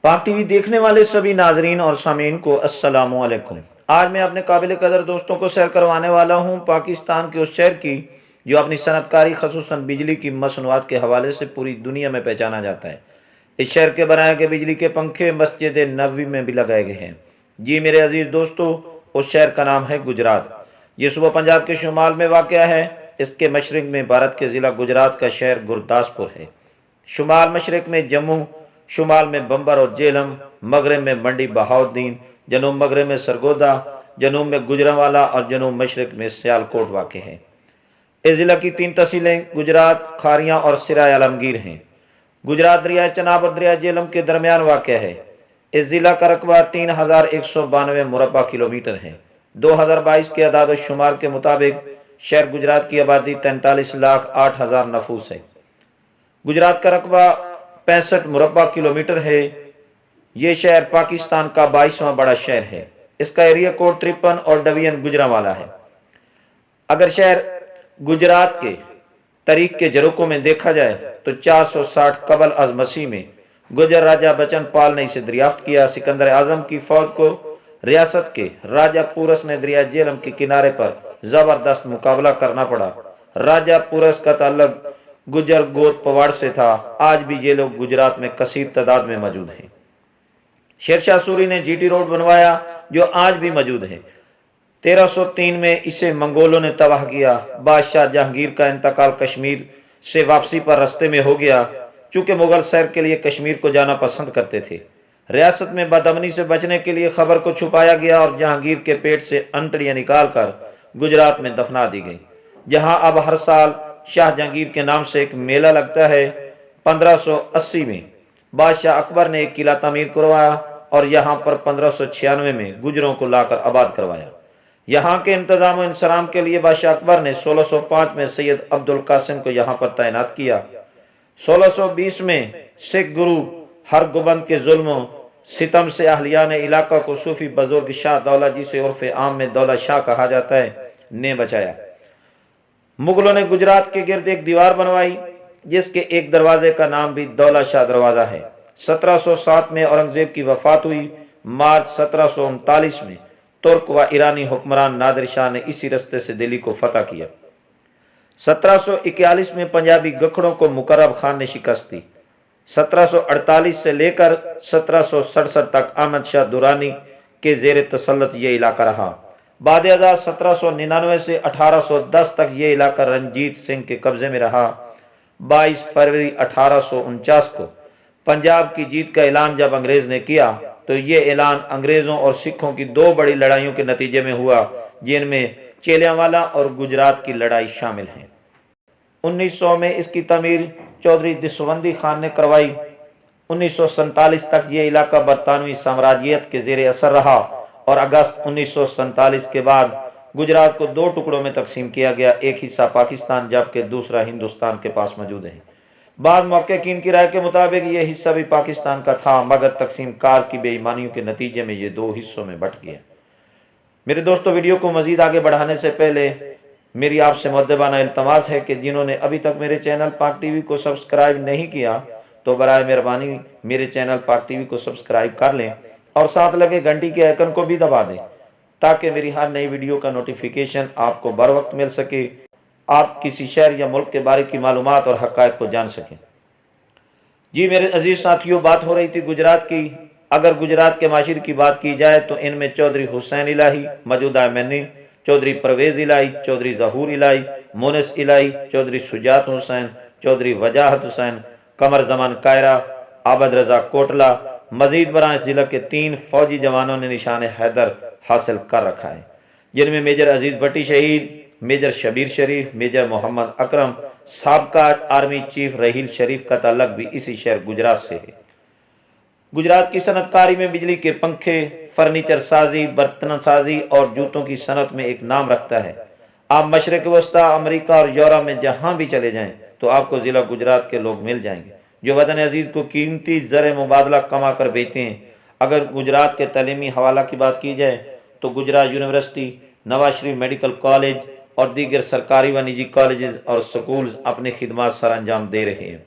पाक टीवी देखने वाले सभी नाजरीन और सामीन को अस्सलाम वालेकुम। आज मैं अपने काबिल कदर दोस्तों को सैर करवाने वाला हूँ पाकिस्तान के उस शहर की जो अपनी सनतकारी खसूसन बिजली की मसनूआत के हवाले से पूरी दुनिया में पहचाना जाता है। इस शहर के बनाए गए बिजली के पंखे मस्जिद नबवी में भी लगाए गए हैं। जी मेरे अजीज़ दोस्तों, उस शहर का नाम है गुजरात। ये सूबा पंजाब के शुमाल में वाक़या है। इसके मशरक़ में भारत के ज़िला गुजरात का शहर गुरदासपुर है। शुमाल मशरक़ में जम्मू, शुमाल में बम्बर और जेलम, मगरब में मंडी बहाउद्दीन, जनूब मगरब में सरगोदा, जनूब में गुजरांवाला और जनूब मशरक़ में सियालकोट वाक़ है। इस ज़िला की 3 तहसीलें गुजरात, खारियाँ और सिराय आलमगीर हैं। गुजरात दरिया चनाब और दरिया जेलम के दरमियान वाक़ है। इस ज़िला का रकबा 3192 मुरबा किलोमीटर है। 2022 के अदाद शुमार के मुताबिक शहर गुजरात की आबादी 43,08,000 नफूस है। गुजरात का रकबा 65 मुरबा किलोमीटर है। ये शहर पाकिस्तान का 22वां बड़ा शहर है। इसका एरिया कोड 53 और डिवीजन गुजरांवाला है। अगर शहर गुजरात के तारीख के जरूकों में देखा जाए तो 460 कबल अज मसीह में गुजर राजा बचन पाल ने इसे दरियाफ्त किया। सिकंदर आजम की फौज को रियासत के राजा पुरस ने दरिया जेलम के किनारे पर जबरदस्त मुकाबला करना पड़ा। राजा पुरस का ताल्लुक गुजर गोत पवाड़ से था। आज भी ये लोग गुजरात में कसीर तादाद में मौजूद हैं। शेरशाह सूरी ने जीटी रोड बनवाया जो आज भी मौजूद है। 1303 में इसे मंगोलों ने तबाह किया। बादशाह जहांगीर का इंतकाल कश्मीर से वापसी पर रास्ते में हो गया। चूंकि मुगल सैर के लिए कश्मीर को जाना पसंद करते थे, रियासत में बदअमनी से बचने के लिए खबर को छुपाया गया और जहांगीर के पेट से अंतड़ियां निकालकर गुजरात में दफना दी गई, जहां अब हर साल शाह जहांगीर के नाम से एक मेला लगता है। 1580 में बादशाह अकबर ने एक किला तामीर करवाया और यहाँ पर 1596 में गुजरों को लाकर आबाद करवाया। यहाँ के इंतजाम और इंसराम के लिए बादशाह अकबर ने 1605 में सैयद अब्दुल कासिम को यहाँ पर तैनात किया। 1620 में सिख गुरु हरगोबंद के जुल्म सितम से अहलिया ने इलाका को सूफी बुजुर्ग शाह दौला जी से उर्फ आम में दौला शाह कहा जाता है ने बचाया। मुगलों ने गुजरात के गिर्द एक दीवार बनवाई जिसके एक दरवाजे का नाम भी दौला शाह दरवाजा है। 1707 में औरंगजेब की वफात हुई। मार्च 1739 में तुर्क व ईरानी हुक्मरान नादिर शाह ने इसी रास्ते से दिल्ली को फतह किया। 1741 में पंजाबी गखड़ों को मुकर्रब खान ने शिकस्त दी। 1748 से लेकर 1767 तक अहमद शाह दुरानी के जेर तसल्लुत ये इलाका रहा। बाद 1799 से 1810 तक ये इलाका रंजीत सिंह के कब्जे में रहा। 22 फरवरी 1849 को पंजाब की जीत का ऐलान जब अंग्रेज ने किया तो ये ऐलान अंग्रेजों और सिखों की 2 बड़ी लड़ाइयों के नतीजे में हुआ, जिनमें चेलियांवाला और गुजरात की लड़ाई शामिल है। 1900 में इसकी तमीर चौधरी दिसवंदी खान ने करवाई। 1947 तक ये इलाका बरतानवी साम्राज्यत के जेर असर रहा और अगस्त 1947 के बाद गुजरात को 2 टुकड़ों में तकसीम किया गया। एक हिस्सा पाकिस्तान जबकि दूसरा हिंदुस्तान के पास मौजूद है। बाद मुहक्किकीन की राय के मुताबिक ये हिस्सा भी पाकिस्तान का था, मगर तकसीम कार की बेईमानियों के नतीजे में ये 2 हिस्सों में बंट गया। मेरे दोस्तों, वीडियो को मजीद आगे बढ़ाने से पहले मेरी आपसे मुअद्दबाना इल्तमास है कि जिन्होंने अभी तक मेरे चैनल पाक टीवी को सब्सक्राइब नहीं किया तो बराए मेहरबानी मेरे चैनल पाक टीवी को सब्सक्राइब कर लें और साथ लगे घंटी के आइकन को भी दबा दें ताकि मेरी हर नई वीडियो का नोटिफिकेशन आपको बर वक्त मिल सके। आप किसी शहर या मुल्क के बारे की मालूमात और हक़ाइक़ को जान सकें। जी मेरे अजीज साथियों, बात हो रही थी गुजरात की। अगर गुजरात के माशिर की बात की जाए तो इनमें चौधरी हुसैन इलाही, मौजूदा एमएनए, चौधरी परवेज इलाही, चौधरी जहूर इलाही, मोनस इलाही, चौधरी सुजात हुसैन, चौधरी वजाहत हुसैन, कमर जमान कायरा, आबद रजा कोटला, मजीद बरा इस जिला के 3 फौजी जवानों ने निशान हैदर हासिल कर रखा है, जिनमें मेजर अजीज भट्टी शहीद, मेजर शबीर शरीफ, मेजर मोहम्मद अकरम, साबका आर्मी चीफ रहील शरीफ का ताल्लुक भी इसी शहर गुजरात से है। गुजरात की सनतकारी में बिजली के पंखे, फर्नीचर साजी, बर्तन साजी और जूतों की सनत में एक नाम रखता है। आप मशरक़ वस्ता, अमेरिका और यूरोप में जहाँ भी चले जाएं तो आपको ज़िला गुजरात के लोग मिल जाएंगे जो वतन अजीज़ को कीमती ज़र मुबादला कमा कर बेचते हैं। अगर गुजरात के तलीमी हवाला की बात की जाए तो Gujarat university, Nawaz Sharif medical college और दीगर सरकारी व निजी कॉलेजेस और स्कूल्स अपनी खिदमत सर अंजाम दे रहे हैं।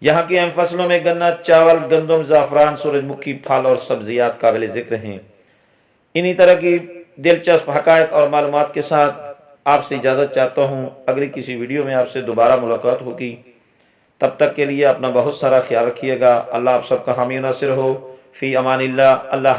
یہاں کی اہم فصلوں میں گنا، چاول، گندم، زعفران، سورج مکھی، پھل اور سبزیات قابل ذکر ہیں۔ انہی طرح کی دلچسپ حقائق اور معلومات کے ساتھ آپ سے اجازت چاہتا ہوں، اگلی کسی ویڈیو میں آپ سے دوبارہ ملاقات ہوگی۔ تب تک کے لیے اپنا بہت سارا خیال رکھیے گا۔ اللہ آپ سب کا حامی و ناصر ہو۔ فی امان اللہ۔ اللہ